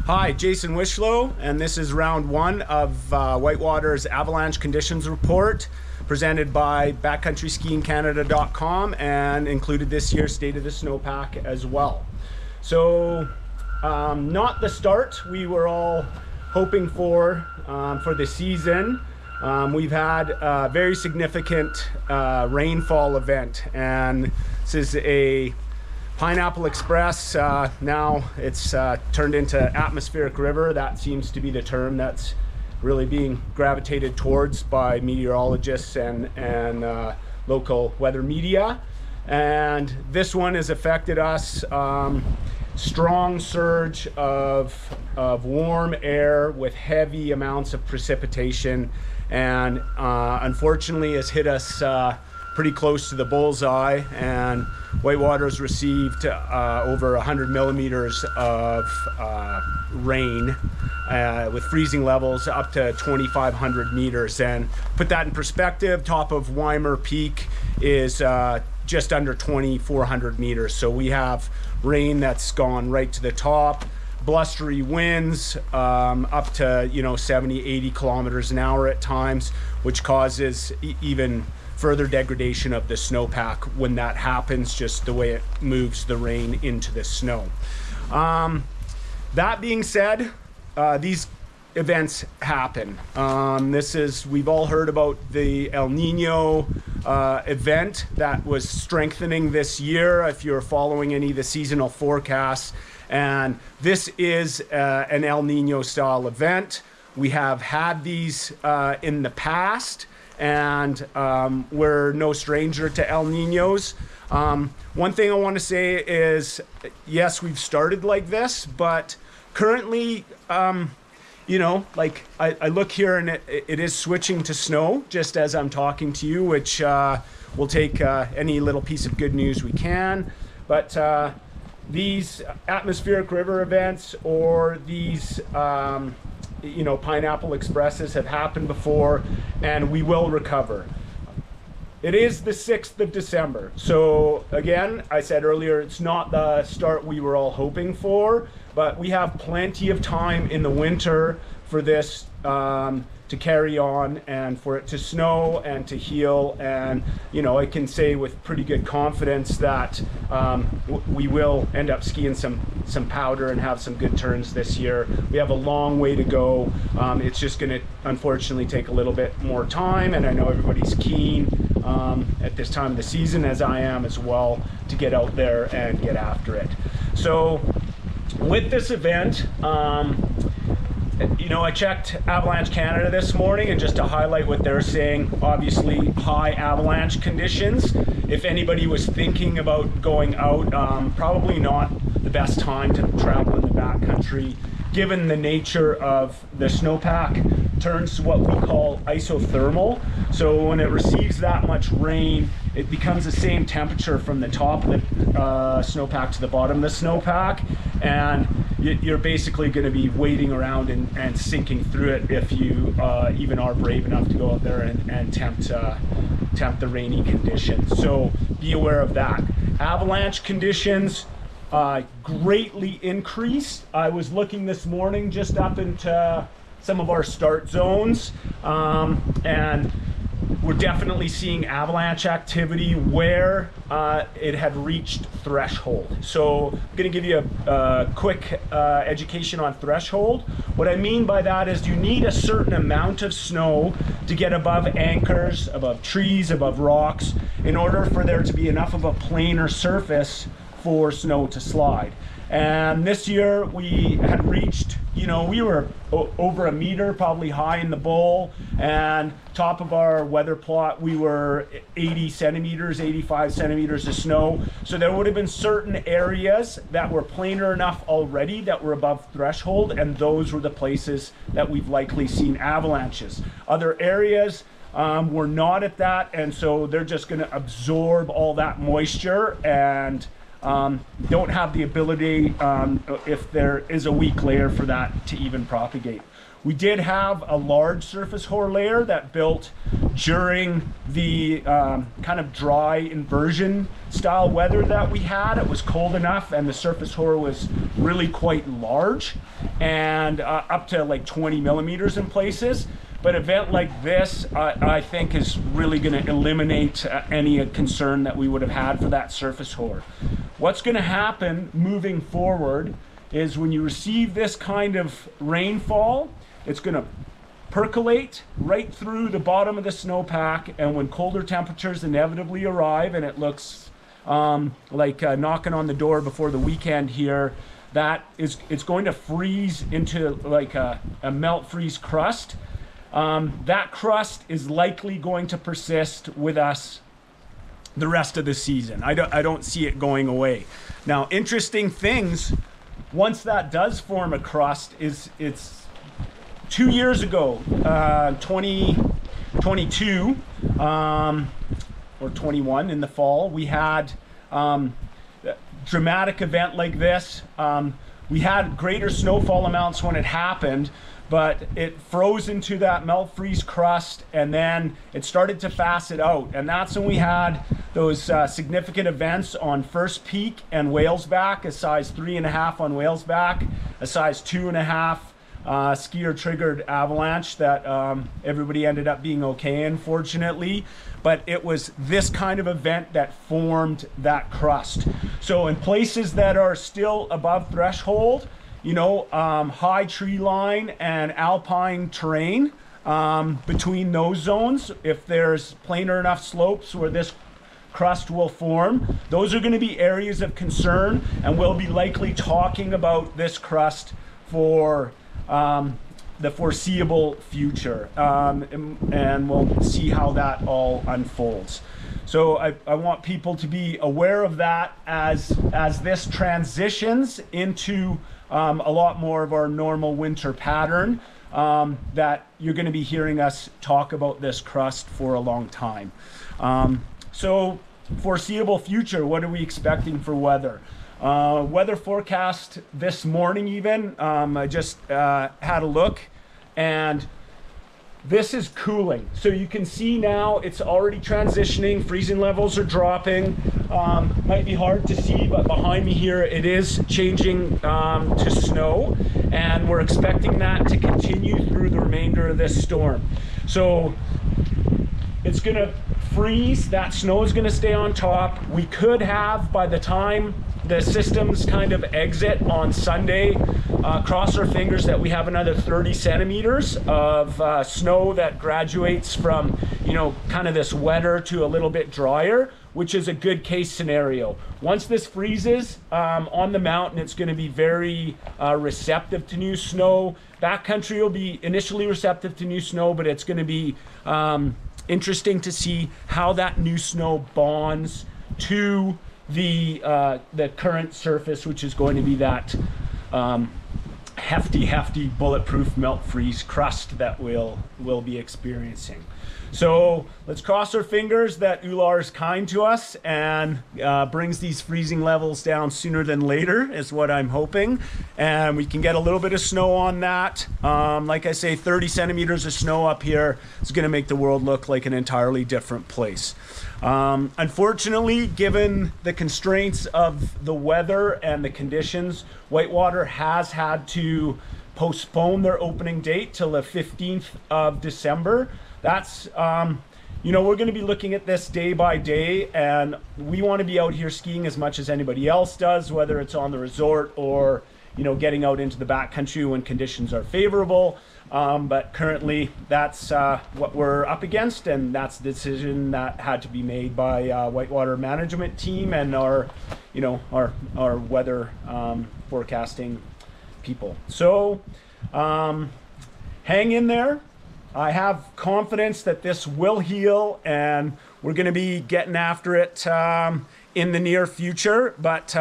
Hi, Jason Wishlow, and this is round one of Whitewater's Avalanche Conditions Report, presented by Backcountry Skiing Canada.com and included this year's State of the Snowpack as well. So, not the start we were all hoping for the season. We've had a very significant rainfall event, and this is a Pineapple Express. Now it's turned into atmospheric river. That seems to be the term that's really being gravitated towards by meteorologists and local weather media. And this one has affected us. Strong surge of warm air with heavy amounts of precipitation, and unfortunately has hit us pretty close to the bullseye, and Whitewater's received over 100 millimeters of rain with freezing levels up to 2,500 meters. And put that in perspective, top of Weimer Peak is just under 2,400 meters. So we have rain that's gone right to the top, blustery winds up to 70, 80 kilometers an hour at times, which causes even further degradation of the snowpack when that happens, just the way it moves the rain into the snow. That being said, these events happen. We've all heard about the El Nino event that was strengthening this year, if you're following any of the seasonal forecasts. And this is an El Nino style event. We have had these in the past, and we're no stranger to El Ninos. One thing I want to say is, yes, we've started like this, but currently, I look here and it is switching to snow just as I'm talking to you, which we'll take any little piece of good news we can. But these atmospheric river events, or these Pineapple Expresses, have happened before, and we will recover. It is the 6th of December. So again, I said earlier, it's not the start we were all hoping for, but we have plenty of time in the winter for this to carry on, and for it to snow and to heal. And I can say with pretty good confidence that we will end up skiing some powder and have some good turns this year. We have a long way to go. It's just going to unfortunately take a little bit more time, and I know everybody's keen at this time of the season, as I am as well, to get out there and get after it. So with this event, I checked Avalanche Canada this morning, and just to highlight what they're saying, obviously high avalanche conditions. If anybody was thinking about going out, probably not the best time to travel in the backcountry, given the nature of the snowpack turns to what we call isothermal. So when it receives that much rain, it becomes the same temperature from the top of the snowpack to the bottom of the snowpack, and you're basically going to be wading around and sinking through it if you even are brave enough to go out there and tempt the rainy conditions. So be aware of that. Avalanche conditions greatly increased. I was looking this morning just up into some of our start zones, and we're definitely seeing avalanche activity where it had reached threshold. So I'm going to give you a quick education on threshold. What I mean by that is you need a certain amount of snow to get above anchors, above trees, above rocks, in order for there to be enough of a planar surface for snow to slide. And this year we had reached, we were over a meter probably high in the bowl, and top of our weather plot we were 80 centimeters, 85 centimeters of snow. So there would have been certain areas that were planar enough already that were above threshold, and those were the places that we've likely seen avalanches. Other areas were not at that, and so they're just going to absorb all that moisture and don't have the ability, if there is a weak layer, for that to even propagate. We did have a large surface hoar layer that built during the kind of dry inversion style weather that we had. It was cold enough and the surface hoar was really quite large and up to like 20 millimeters in places. But an event like this, I think, is really going to eliminate any concern that we would have had for that surface hoar. What's going to happen moving forward is when you receive this kind of rainfall, it's going to percolate right through the bottom of the snowpack, and when colder temperatures inevitably arrive, and it looks like knocking on the door before the weekend here, it's going to freeze into like a melt freeze crust. That crust is likely going to persist with us the rest of the season. I don't see it going away. Now, interesting things, once that does form a crust, it's 2 years ago, 2022 or 21 in the fall, we had a dramatic event like this. We had greater snowfall amounts when it happened, but it froze into that melt freeze crust, and then it started to facet out. And that's when we had those significant events on First Peak and Whalesback, a size 3.5 on Whalesback, a size 2.5 skier triggered avalanche that everybody ended up being okay, unfortunately. But it was this kind of event that formed that crust. So in places that are still above threshold, you know, high tree line and alpine terrain, between those zones, if there's planar enough slopes where this crust will form, those are going to be areas of concern, and we'll be likely talking about this crust for the foreseeable future, and we'll see how that all unfolds. So I want people to be aware of that as this transitions into a lot more of our normal winter pattern, that you're going to be hearing us talk about this crust for a long time. So foreseeable future, what are we expecting for weather? Weather forecast this morning even, I just had a look, and this is cooling. So you can see now it's already transitioning, freezing levels are dropping. Might be hard to see, but behind me here it is changing to snow, and we're expecting that to continue through the remainder of this storm. So it's gonna freeze, that snow is gonna stay on top. We could have, by the time the systems kind of exit on Sunday, cross our fingers that we have another 30 centimeters of snow that graduates from, you know, kind of this wetter to a little bit drier, which is a good case scenario. Once this freezes on the mountain, it's going to be very receptive to new snow. Backcountry will be initially receptive to new snow, but it's going to be interesting to see how that new snow bonds to the current surface, which is going to be that hefty bulletproof melt freeze crust that we'll be experiencing. So let's cross our fingers that Ular is kind to us and brings these freezing levels down sooner than later, is what I'm hoping, and we can get a little bit of snow on that. Like I say, 30 centimeters of snow up here is going to make the world look like an entirely different place. Unfortunately, given the constraints of the weather and the conditions, Whitewater has had to postpone their opening date till the 15th of December. That's, you know, we're going to be looking at this day by day, and we want to be out here skiing as much as anybody else does, whether it's on the resort or, you know, getting out into the backcountry when conditions are favorable. But currently that's what we're up against, and that's the decision that had to be made by Whitewater management team and our, you know, our weather forecasting people. So hang in there. I have confidence that this will heal, and we're going to be getting after it in the near future. But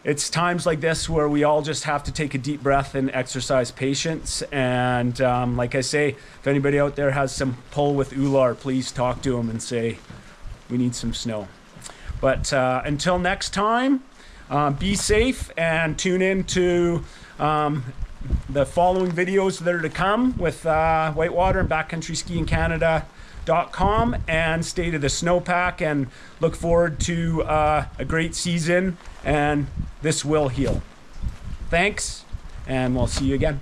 it's times like this where we all just have to take a deep breath and exercise patience. And like I say, if anybody out there has some pull with Ular, please talk to him and say, we need some snow. But until next time, be safe and tune in to the following videos that are to come with Whitewater and Backcountry Skiing Canada.com and State of the Snowpack, and look forward to a great season, and this will heal. Thanks, and we'll see you again.